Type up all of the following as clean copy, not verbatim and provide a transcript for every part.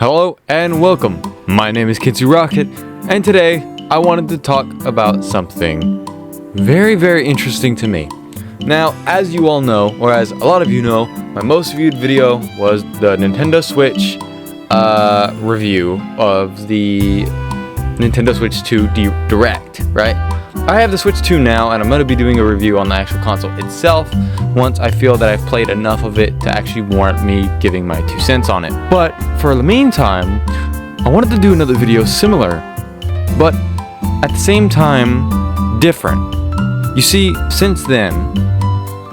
Hello and welcome. My name is Kitsu Rocket, and today I wanted to talk about something very interesting to me. Now, as you all know, or as a lot of you know, my most viewed video was the Nintendo Switch review of the Nintendo Switch 2 Direct, right? I have the Switch 2 now, and I'm going to be doing a review on the actual console itself once I feel that I've played enough of it to actually warrant me giving my 2 cents on it. But for the meantime, I wanted to do another video similar, but at the same time, different. You see, since then,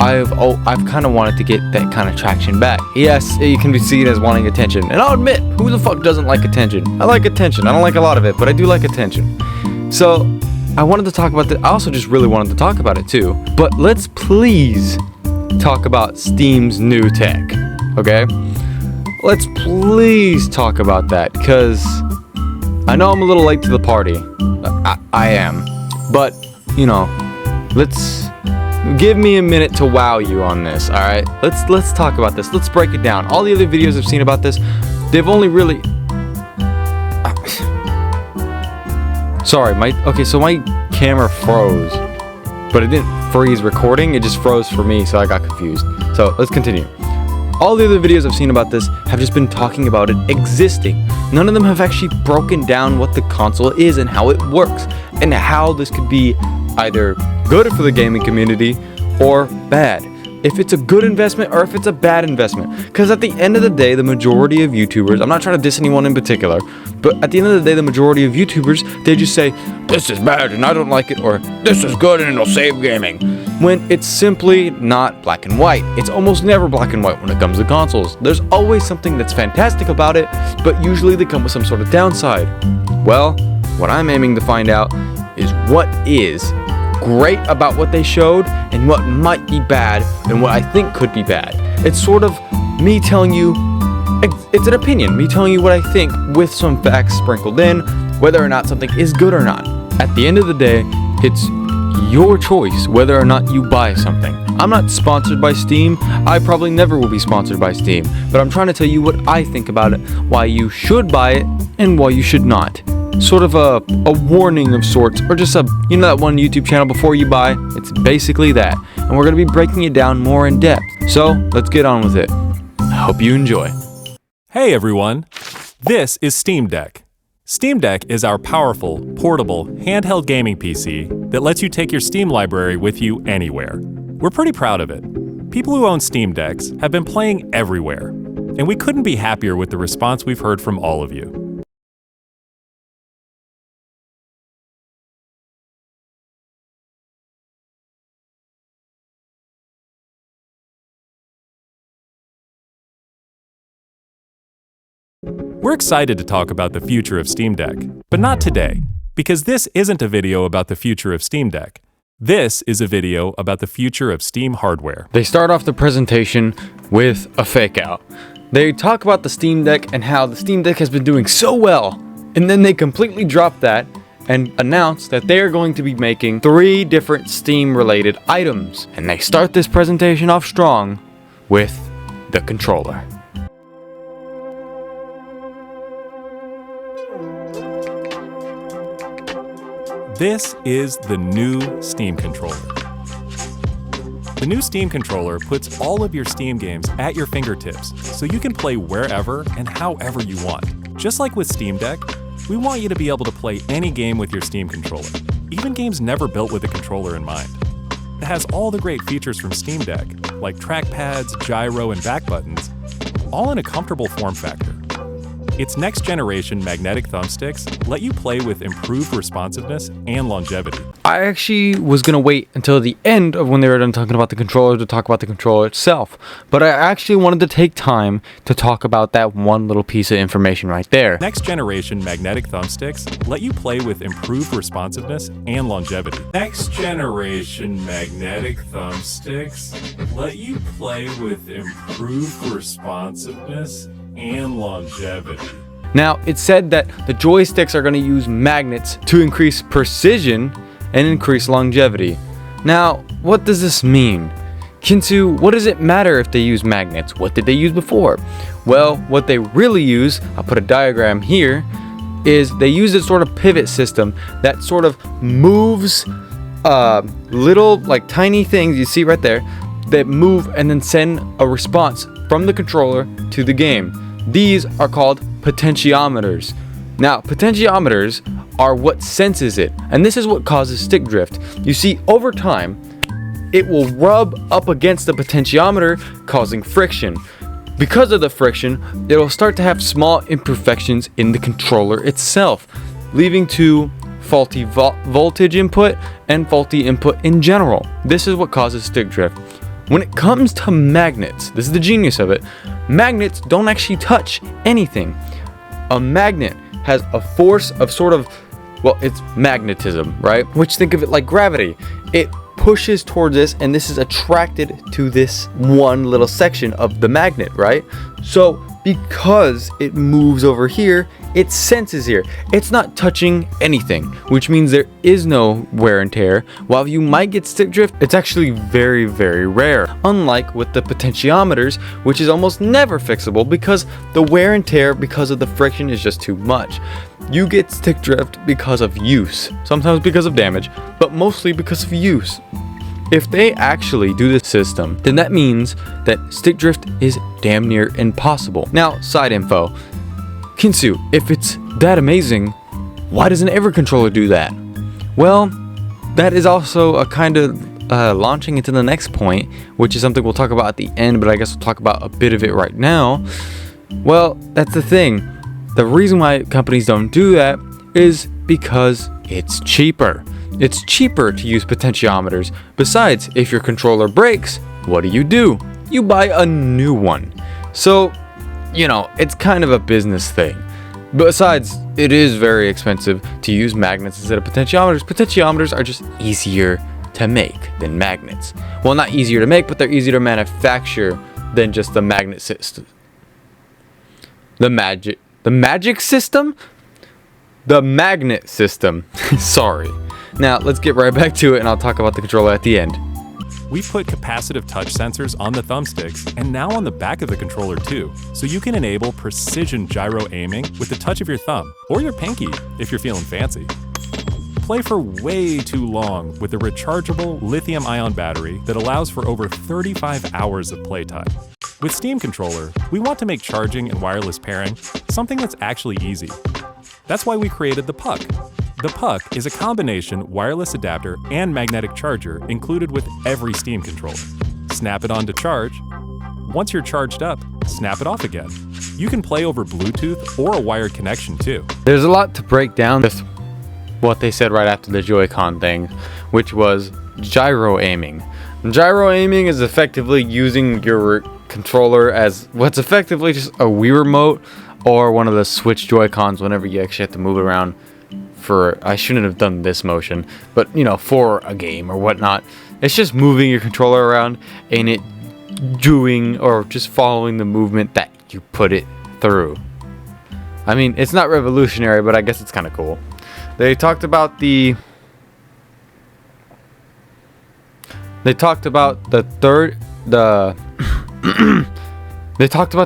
I've kind of wanted to get that kind of traction back. Yes, it can be seen as wanting attention, and I'll admit, who the fuck doesn't like attention? I like attention. I don't like a lot of it, but I do like attention. So I wanted to talk about that. I also just really wanted to talk about it too. But let's please talk about Steam's new tech, okay? Let's please talk about that, because I know I'm a little late to the party. I am. But, you know, let's give me a minute to wow you on this, alright? Let's talk about this. Let's break it down. All the other videos I've seen about this, they've only really... Sorry, my camera froze, but it didn't freeze recording, it just froze for me, so I got confused. So let's continue. All the other videos I've seen about this have just been talking about it existing. None of them have actually broken down what the console is and how it works, and how this could be either good for the gaming community or bad. If it's a good investment or if it's a bad investment. Because at the end of the day, the majority of YouTubers, I'm not trying to diss anyone in particular, but at the end of the day, the majority of YouTubers, they just say, this is bad and I don't like it, or this is good and it'll save gaming. When it's simply not black and white. It's almost never black and white when it comes to consoles. There's always something that's fantastic about it, but usually they come with some sort of downside. Well, what I'm aiming to find out is what is great about what they showed and what might be bad and what I think could be bad. It's sort of me telling you, it's an opinion, me telling you what I think with some facts sprinkled in, whether or not something is good or not. At the end of the day, it's your choice whether or not you buy something. I'm not sponsored by Steam. I probably never will be sponsored by Steam, but I'm trying to tell you what I think about it, why you should buy it and why you should not. Sort of a warning of sorts, or just you know that one YouTube channel before you buy? It's basically that, and we're going to be breaking it down more in depth. So let's get on with it. I hope you enjoy. Hey everyone, this is Steam Deck. Steam Deck is our powerful, portable, handheld gaming PC that lets you take your Steam library with you anywhere. We're pretty proud of it. People who own Steam Decks have been playing everywhere, and we couldn't be happier with the response we've heard from all of you. We're excited to talk about the future of Steam Deck, but not today, because this isn't a video about the future of Steam Deck. This is a video about the future of Steam hardware. They start off the presentation with a fake out. They talk about the Steam Deck and how the Steam Deck has been doing so well, and then they completely drop that and announce that they are going to be making 3 different Steam-related items. And they start this presentation off strong with the controller. This is the new Steam controller. The new Steam controller puts all of your Steam games at your fingertips, so you can play wherever and however you want. Just like with Steam Deck, we want you to be able to play any game with your Steam controller, even games never built with a controller in mind. It has all the great features from Steam Deck, like trackpads, gyro, and back buttons, all in a comfortable form factor. Its next-generation magnetic thumbsticks let you play with improved responsiveness and longevity. I actually was going to wait until the end of when they were done talking about the controller to talk about the controller itself, but I actually wanted to take time to talk about that one little piece of information right there. Next-generation magnetic thumbsticks let you play with improved responsiveness and longevity. Next-generation magnetic thumbsticks let you play with improved responsiveness and longevity. Now, it said that the joysticks are going to use magnets to increase precision and increase longevity. Now, what does this mean? Kinsu, what does it matter if they use magnets? What did they use before? Well, what they really use, I'll put a diagram here, is they use this sort of pivot system that sort of moves little like tiny things you see right there that move and then send a response from the controller to the game. These are called potentiometers. Now, potentiometers are what senses it, and this is what causes stick drift. You see, over time, it will rub up against the potentiometer, causing friction. Because of the friction, it'll start to have small imperfections in the controller itself, leading to faulty voltage input and faulty input in general. This is what causes stick drift. When it comes to magnets, this is the genius of it, magnets don't actually touch anything. A magnet has a force of sort of, well, it's magnetism, right? Which, think of it like gravity. It pushes towards this, and this is attracted to this one little section of the magnet, right? So because it moves over here, it senses here. It's not touching anything, which means there is no wear and tear. While you might get stick drift, it's actually very, very rare. Unlike with the potentiometers, which is almost never fixable because the wear and tear because of the friction is just too much. You get stick drift because of use, sometimes because of damage, but mostly because of use. If they actually do this system, then that means that stick drift is damn near impossible. Now, side info. Kinsu, if it's that amazing, why doesn't every controller do that? Well, that is also a kind of launching into the next point, which is something we'll talk about at the end, but I guess we'll talk about a bit of it right now. Well, that's the thing. The reason why companies don't do that is because it's cheaper. It's cheaper to use potentiometers. Besides, if your controller breaks, what do? You buy a new one. So, you know, it's kind of a business thing. Besides, it is very expensive to use magnets instead of potentiometers. Potentiometers are just easier to make than magnets. Well, not easier to make, but they're easier to manufacture than just the magnet system. The magic system? The magnet system. Sorry. Now, let's get right back to it, and I'll talk about the controller at the end. We put capacitive touch sensors on the thumbsticks and now on the back of the controller too, so you can enable precision gyro aiming with the touch of your thumb, or your pinky if you're feeling fancy. Play for way too long with a rechargeable lithium-ion battery that allows for over 35 hours of playtime. With Steam Controller, we want to make charging and wireless pairing something that's actually easy. That's why we created the Puck. The Puck is a combination wireless adapter and magnetic charger included with every Steam controller. Snap it on to charge. Once you're charged up, snap it off again. You can play over Bluetooth or a wired connection too. There's a lot to break down with what they said right after the Joy-Con thing, which was gyro aiming. Gyro aiming is effectively using your controller as what's effectively just a Wii remote or one of the Switch Joy-Cons whenever you actually have to move around. I shouldn't have done this motion, but you know, for a game or whatnot. It's just moving your controller around and it doing or just following the movement that you put it through. I mean, it's not revolutionary, but I guess it's kind of cool. They talked about the they talked about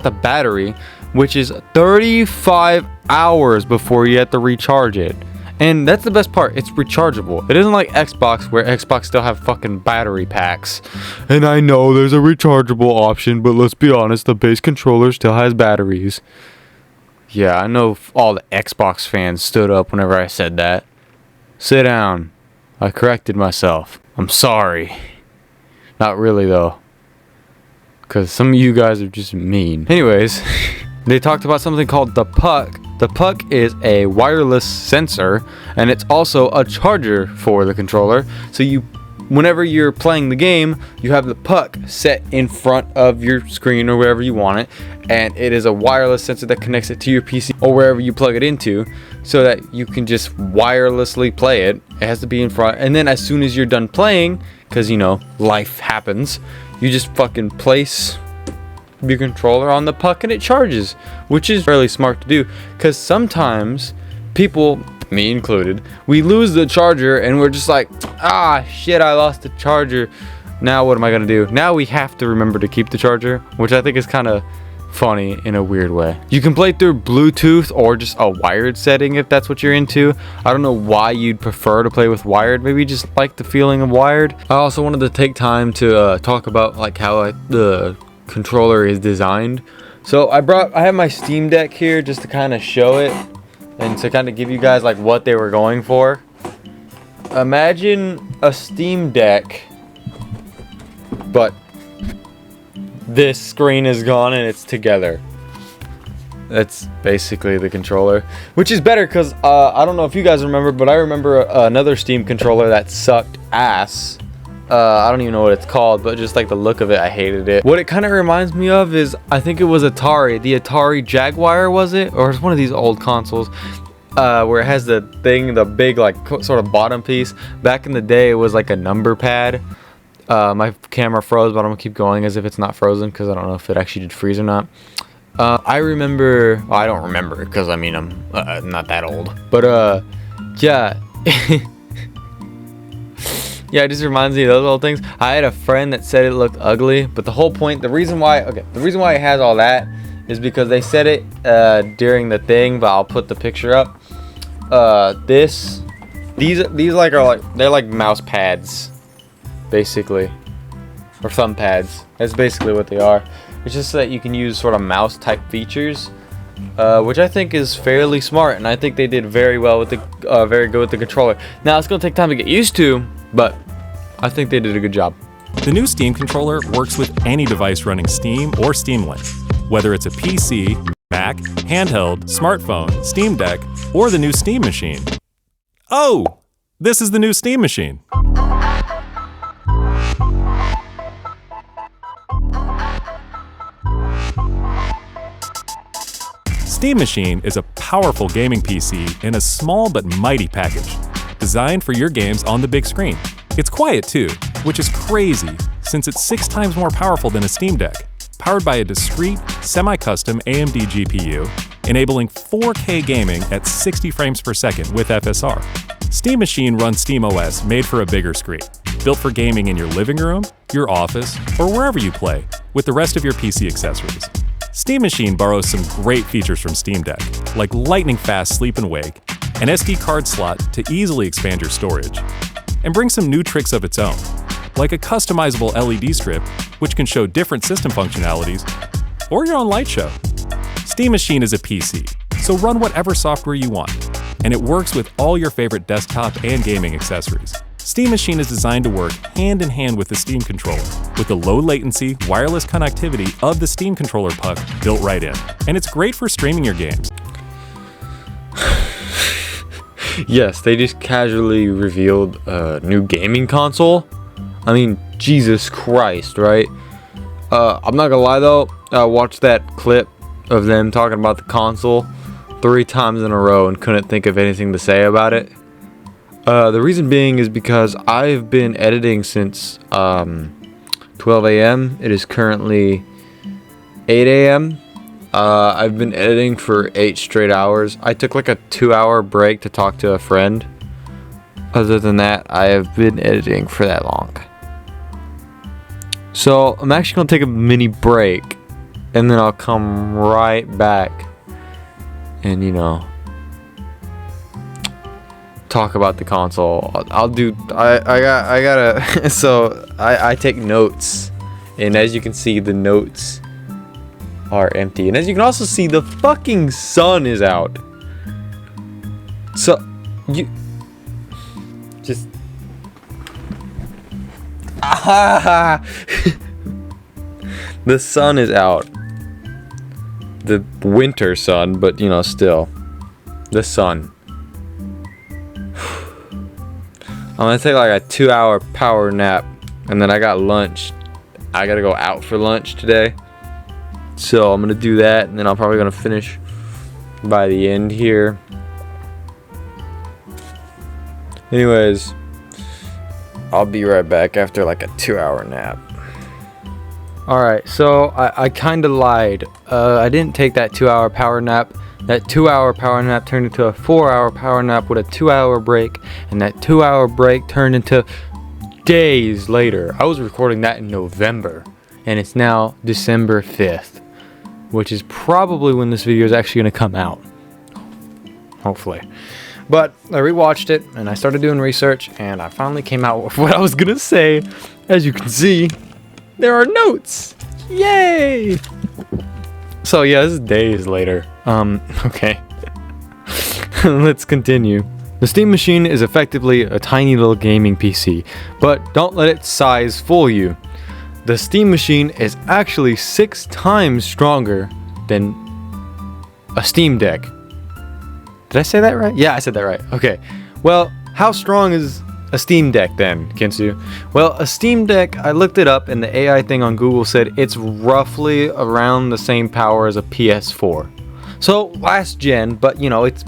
the battery, which is 35 hours before you have to recharge it. And that's the best part, it's rechargeable. It isn't like Xbox, where Xbox still have fucking battery packs. And I know there's a rechargeable option, but let's be honest, the base controller still has batteries. Yeah, I know all the Xbox fans stood up whenever I said that. Sit down. I corrected myself. I'm sorry. Not really though, because some of you guys are just mean. Anyways, they talked about something called the Puck. The Puck is a wireless sensor, and it's also a charger for the controller. So whenever you're playing the game, you have the Puck set in front of your screen or wherever you want it, and it is a wireless sensor that connects it to your PC or wherever you plug it into, so that you can just wirelessly play it. It has to be in front, and then as soon as you're done playing, because you know, life happens, you just fucking place your controller on the Puck and it charges, which is fairly smart to do, because sometimes people, me included, we lose the charger and we're just like, ah shit, I lost the charger. Now what am I gonna do? Now we have to remember to keep the charger, which I think is kind of funny in a weird way. You can play through Bluetooth or just a wired setting if that's what you're into. I don't know why you'd prefer to play with wired. Maybe you just like the feeling of wired. I also wanted to take time to talk about like how the controller is designed. So I have my Steam Deck here just to kind of show it and to kind of give you guys like what they were going for. Imagine a Steam Deck, but this screen is gone and it's together. That's basically the controller, which is better because I don't know if you guys remember, but I remember another Steam controller that sucked ass. I don't even know what it's called, but just like the look of it, I hated it. What it kind of reminds me of is, I think it was Atari, the Atari Jaguar, was it? Or it's one of these old consoles where it has the thing, the big like sort of bottom piece. Back in the day, it was like a number pad. My camera froze, but I'm gonna keep going as if it's not frozen because I don't know if it actually did freeze or not. I remember, well, I don't remember because I mean I'm not that old, but yeah. Yeah, it just reminds me of those old things. I had a friend that said it looked ugly, but the whole point, the reason why it has all that is because they said it during the thing, but I'll put the picture up. These like are like, they're like mouse pads, basically, or thumb pads. That's basically what they are. It's just that you can use sort of mouse type features, which I think is fairly smart, and I think they did very well with the very good with the controller. Now it's gonna take time to get used to, but I think they did a good job. The new Steam controller works with any device running Steam or Steam Link, whether it's a PC, Mac, handheld, smartphone, Steam Deck, or the new Steam Machine. Oh, this is the new Steam Machine. Steam Machine is a powerful gaming PC in a small but mighty package, designed for your games on the big screen. It's quiet too, which is crazy since it's 6 times more powerful than a Steam Deck, powered by a discrete, semi-custom AMD GPU, enabling 4K gaming at 60 frames per second with FSR. Steam Machine runs SteamOS made for a bigger screen, built for gaming in your living room, your office, or wherever you play, with the rest of your PC accessories. Steam Machine borrows some great features from Steam Deck, like lightning-fast sleep and wake, an SD card slot to easily expand your storage, and brings some new tricks of its own, like a customizable LED strip, which can show different system functionalities, or your own light show. Steam Machine is a PC, so run whatever software you want, and it works with all your favorite desktop and gaming accessories. Steam Machine is designed to work hand in hand with the Steam controller, with the low latency, wireless connectivity of the Steam controller puck built right in. And it's great for streaming your games. Yes, they just casually revealed a new gaming console. I mean, Jesus Christ, right? I'm not gonna lie though, I watched that clip of them talking about the console 3 times in a row and couldn't think of anything to say about it. The reason being is because I've been editing since 12 a.m. It is currently 8 a.m. I've been editing for 8 straight hours. I took like a 2-hour break to talk to a friend. Other than that, I have been editing for that long. So I'm actually going to take a mini break and then I'll come right back and, you know, talk about the console. I gotta so I take notes, and as you can see, the notes are empty, and as you can also see, the fucking sun is out. So you just the sun is out, the winter sun, but you know, still the sun. I'm gonna take like a 2-hour power nap, and then I got lunch. I gotta go out for lunch today, so I'm gonna do that, and then I'm probably gonna finish by the end here. Anyways, I'll be right back after like a 2-hour nap. Alright, so I kinda lied. I didn't take that 2-hour power nap. That 2-hour power nap turned into a 4-hour power nap with a 2-hour break, and that 2-hour break turned into days later. I was recording that in November, and it's now December 5th, which is probably when this video is actually going to come out. Hopefully. But I rewatched it, and I started doing research, and I finally came out with what I was going to say. As you can see, there are notes. Yay! So yeah, this is days later. Okay. Let's continue. The Steam Machine is effectively a tiny little gaming PC, but don't let its size fool you. The Steam Machine is actually 6 times stronger than a Steam Deck. Did I say that right? Yeah, I said that right. Okay. Well, how strong is a Steam Deck then, Kinsu? Well, a Steam Deck, I looked it up and the AI thing on Google said it's roughly around the same power as a PS4. So, last gen, but you know, it's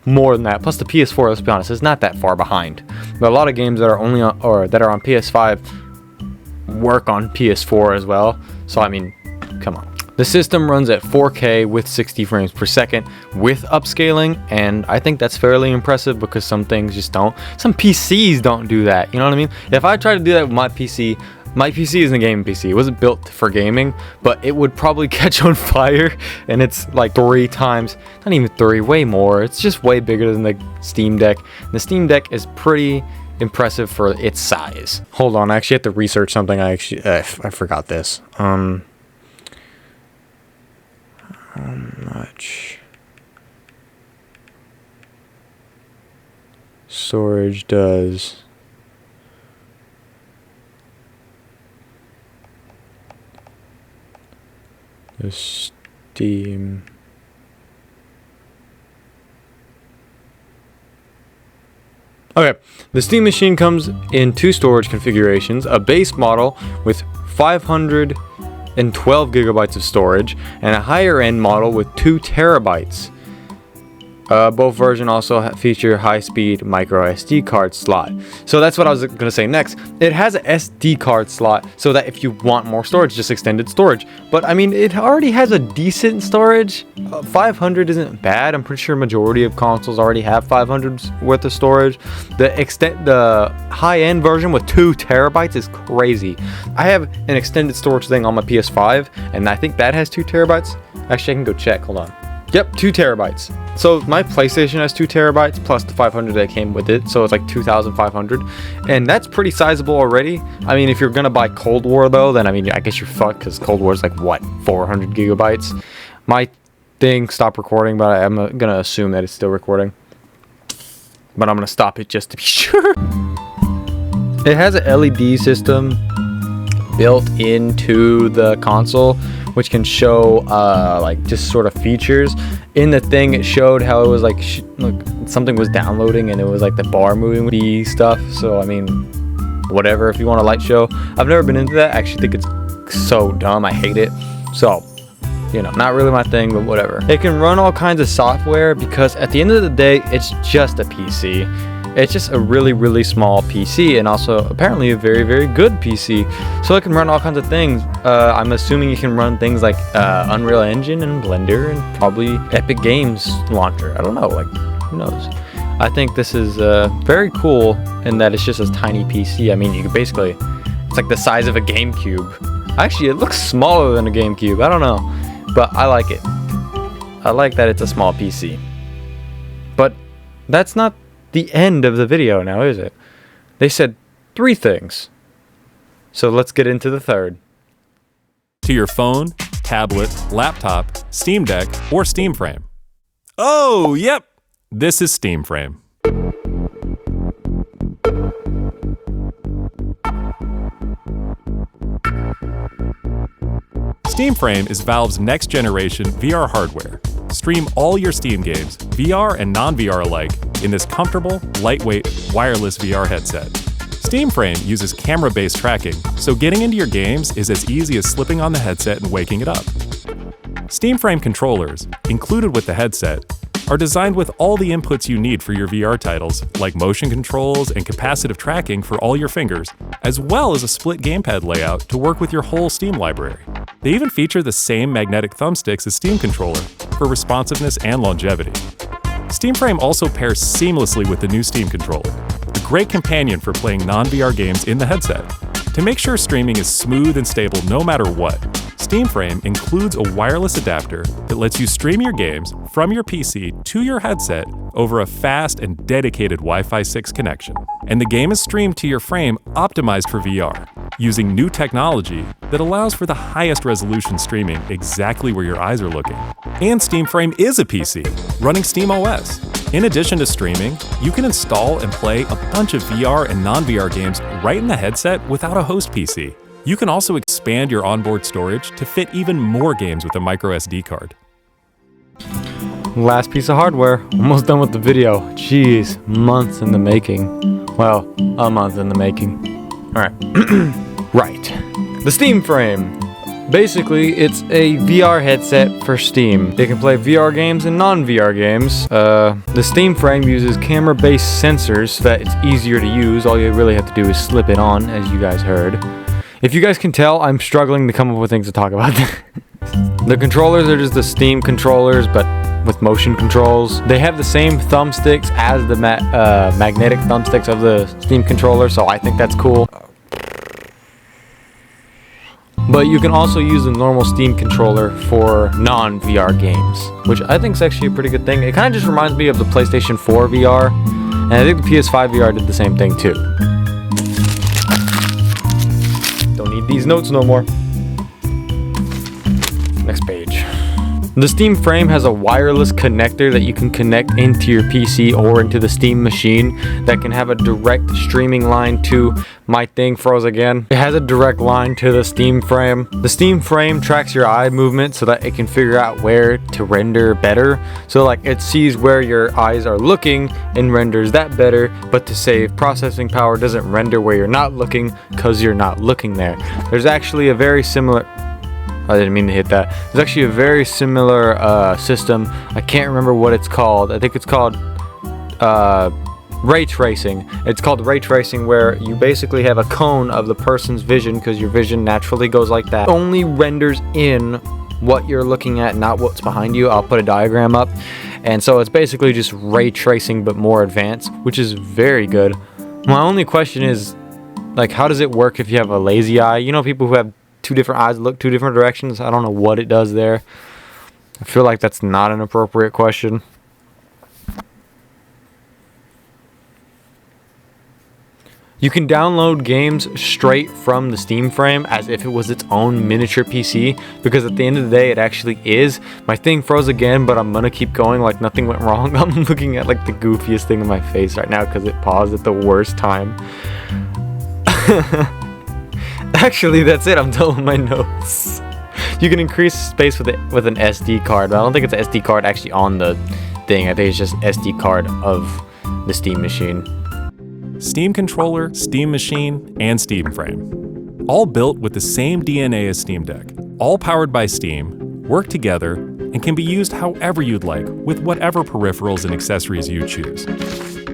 more than that. Plus the PS4, let's be honest, is not that far behind. But a lot of games that are only on, or that are on PS5 work on PS4 as well. So I mean, come on. The system runs at 4K with 60 frames per second with upscaling, and I think that's fairly impressive because some things just don't. Some PCs don't do that, you know what I mean? If I tried to do that with my PC isn't a gaming PC. It wasn't built for gaming, but it would probably catch on fire, and it's like 3 times, not even 3, way more. It's just way bigger than the Steam Deck. The Steam Deck is pretty impressive for its size. Hold on, I actually have to research something. I forgot this. How much storage does the Steam Okay, the Steam Machine comes in 2 storage configurations, a base model with 512 gigabytes of storage, and a higher end model with 2 terabytes. Both versions also feature high-speed micro SD card slot. So that's what I was going to say next. It has an SD card slot so that if you want more storage, just extended storage. But I mean, it already has a decent storage. 500 isn't bad. I'm pretty sure majority of consoles already have 500's worth of storage. The high-end version with 2 terabytes is crazy. I have an extended storage thing on my PS5, and I think that has 2 terabytes. Actually, I can go check. Hold on. Yep, 2 terabytes. So my PlayStation has 2 terabytes plus the 500 that came with it, so it's like 2,500, and that's pretty sizable already. I mean, if you're gonna buy Cold War though, then I mean, I guess you're fucked because Cold War is like what, 400 gigabytes. My thing stopped recording, but I'm gonna assume that it's still recording. But I'm gonna stop it just to be sure. It has an LED system built into the console, which can show like just sort of features. In the thing, it showed how it was like something was downloading and it was like the bar moving with stuff. So I mean, whatever, if you want a light show. I've never been into that. I actually think it's so dumb. I hate it. So, you know, not really my thing, but whatever. It can run all kinds of software because at the end of the day, it's just a PC. It's just a really, really small PC, and also apparently a very, very good PC. So it can run all kinds of things. I'm assuming you can run things like Unreal Engine and Blender and probably Epic Games Launcher. I don't know, like, who knows? I think this is very cool in that it's just a tiny PC. I mean, you can basically, it's like the size of a GameCube. Actually, it looks smaller than a GameCube. I don't know, but I like it. I like that it's a small PC. But that's not the end of the video now, is it? They said 3 things. So let's get into the third. To your phone, tablet, laptop, Steam Deck, or Steam Frame. Oh, yep! This is Steam Frame. Steam Frame is Valve's next generation VR hardware. Stream all your Steam games, VR and non-VR alike, in this comfortable, lightweight, wireless VR headset. Steam Frame uses camera-based tracking, so getting into your games is as easy as slipping on the headset and waking it up. Steam Frame controllers, included with the headset, are designed with all the inputs you need for your VR titles, like motion controls and capacitive tracking for all your fingers, as well as a split gamepad layout to work with your whole Steam library. They even feature the same magnetic thumbsticks as Steam Controller for responsiveness and longevity. Steam Frame also pairs seamlessly with the new Steam Controller. The great companion for playing non-VR games in the headset. To make sure streaming is smooth and stable no matter what, SteamFrame includes a wireless adapter that lets you stream your games from your PC to your headset over a fast and dedicated Wi-Fi 6 connection. And the game is streamed to your frame optimized for VR, using new technology that allows for the highest resolution streaming exactly where your eyes are looking. And SteamFrame is a PC, running SteamOS. In addition to streaming, you can install and play a bunch of VR and non-VR games right in the headset without a host PC. You can also expand your onboard storage to fit even more games with a microSD card. Last piece of hardware. Almost done with the video. Jeez, months in the making. Well, a month in the making. Alright. Right. The SteamFrame. Basically, it's a VR headset for Steam. It can play VR games and non-VR games. The SteamFrame uses camera-based sensors so that it's easier to use. All you really have to do is slip it on, as you guys heard. If you guys can tell, I'm struggling to come up with things to talk about. The controllers are just the Steam controllers, but with motion controls. They have the same thumbsticks as the magnetic thumbsticks of the Steam controller, so I think that's cool. But you can also use the normal Steam controller for non-VR games, which I think is actually a pretty good thing. It kind of just reminds me of the PlayStation 4 VR, and I think the PS5 VR did the same thing too. Don't need these notes no more. Next page. The SteamFrame has a wireless connector that you can connect into your PC or into the Steam machine that can have a direct streaming line to my thing froze again. It has a direct line to the SteamFrame. The SteamFrame tracks your eye movement so that it can figure out where to render better. So like it sees where your eyes are looking and renders that better, but to save processing power doesn't render where you're not looking because you're not looking there. There's actually a very similar... I didn't mean to hit that. There's actually a very similar system. I can't remember what it's called. I think it's called ray tracing. It's called ray tracing, where you basically have a cone of the person's vision, because your vision naturally goes like that. It only renders in what you're looking at, not what's behind you. I'll put a diagram up. And so it's basically just ray tracing, but more advanced, which is very good. My only question is, like, how does it work if you have a lazy eye? You know, people who have two different eyes look two different directions. I don't know what it does there. I feel like that's not an appropriate question. You can download games straight from the SteamFrame as if it was its own miniature PC, because at the end of the day it actually is. My thing froze again, but I'm gonna keep going like nothing went wrong. I'm looking at like the goofiest thing in my face right now because it paused at the worst time. Actually, that's it. I'm done with my notes. You can increase space with an SD card, but I don't think it's an SD card actually on the thing. I think it's just SD card of the Steam machine. Steam controller, Steam machine, and SteamFrame. All built with the same DNA as Steam Deck. All powered by Steam, work together, and can be used however you'd like with whatever peripherals and accessories you choose.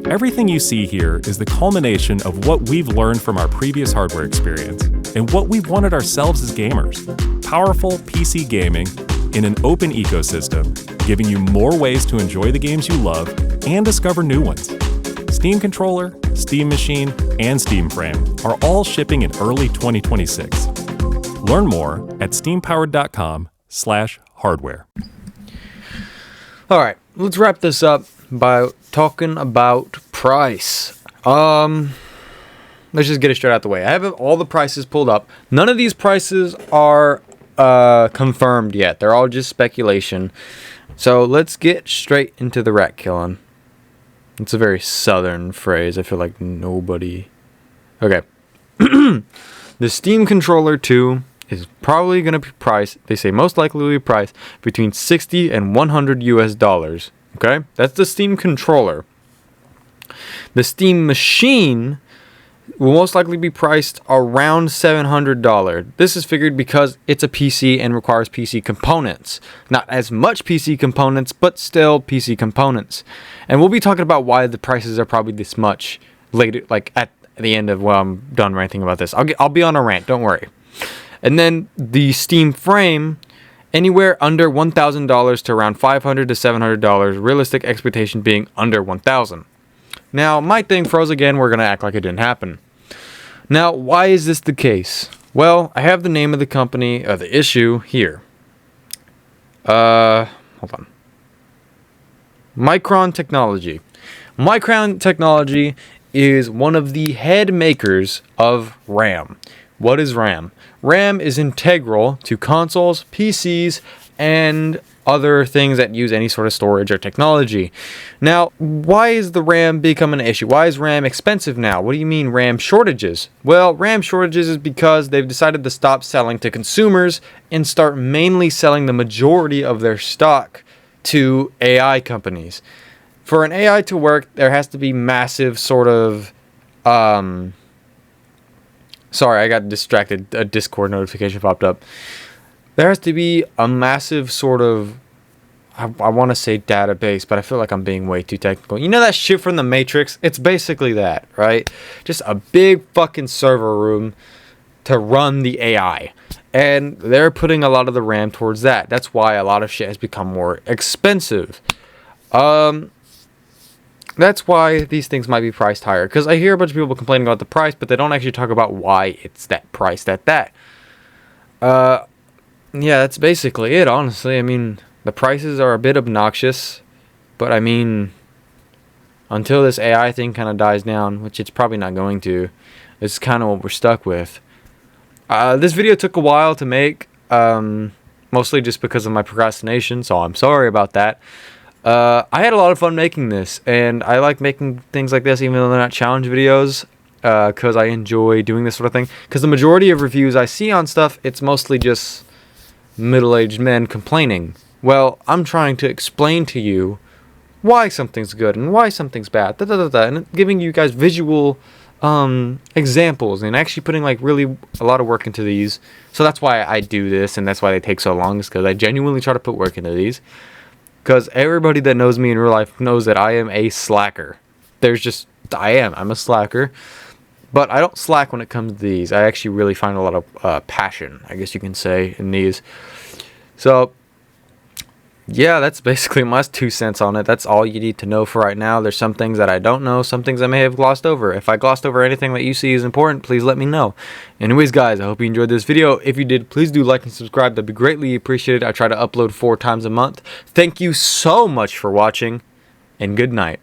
Everything you see here is the culmination of what we've learned from our previous hardware experience and what we've wanted ourselves as gamers. Powerful PC gaming in an open ecosystem, giving you more ways to enjoy the games you love and discover new ones. Steam controller, Steam machine, and SteamFrame are all shipping in early 2026. Learn more at steampowered.com/hardware. All right, let's wrap this up by talking about price. Let's just get it straight out the way. I have all the prices pulled up. None of these prices are confirmed yet. They're all just speculation. So let's get straight into the rat killing. It's a very southern phrase. I feel like nobody... Okay. The Steam Controller 2 is probably going to be priced, they say most likely will be priced between $60 and $100 US. Okay? That's the Steam Controller. The Steam Machine will most likely be priced around $700. This is figured because it's a PC and requires PC components. Not as much PC components, but still PC components. And we'll be talking about why the prices are probably this much later, like at the end of, well, I'm done ranting about this. I'll be on a rant, don't worry. And then the Steam Frame, anywhere under $1,000 to around $500 to $700, realistic expectation being under $1,000. Now, my thing froze again. We're going to act like it didn't happen. Now, why is this the case? Well, I have the name of the company, or the issue, here. Hold on. Micron Technology. Micron Technology is one of the head makers of RAM. What is RAM? RAM is integral to consoles, PCs, and other things that use any sort of storage or technology. Now, why is the RAM become an issue? Why is RAM expensive now? What do you mean RAM shortages? Well, RAM shortages is because they've decided to stop selling to consumers and start mainly selling the majority of their stock to AI companies. For an AI to work, there has to be massive sort of... Sorry, I got distracted. A Discord notification popped up. There has to be a massive sort of... I want to say database, but I feel like I'm being way too technical. You know that shit from the Matrix? It's basically that, right? Just a big fucking server room to run the AI. And they're putting a lot of the RAM towards that. That's why a lot of shit has become more expensive. That's why these things might be priced higher. Because I hear a bunch of people complaining about the price, but they don't actually talk about why it's that price at that. Yeah, that's basically it, honestly. I mean, the prices are a bit obnoxious. But I mean, until this AI thing kind of dies down, which it's probably not going to, it's kind of what we're stuck with. This video took a while to make. Mostly just because of my procrastination, so I'm sorry about that. I had a lot of fun making this, and I like making things like this even though they're not challenge videos, because I enjoy doing this sort of thing. Because the majority of reviews I see on stuff, it's mostly just middle-aged men complaining. Well, I'm trying to explain to you why something's good and why something's bad, and giving you guys visual examples and actually putting like really a lot of work into these. So that's why I do this, and that's why they take so long, is because I genuinely try to put work into these. Because everybody that knows me in real life knows that I am a slacker. I'm a slacker. But I don't slack when it comes to these. I actually really find a lot of passion, I guess you can say, in these. So, yeah, that's basically my 2 cents on it. That's all you need to know for right now. There's some things that I don't know, some things I may have glossed over. If I glossed over anything that you see is important, please let me know. Anyways, guys, I hope you enjoyed this video. If you did, please do like and subscribe. That'd be greatly appreciated. I try to upload 4 times a month. Thank you so much for watching, and good night.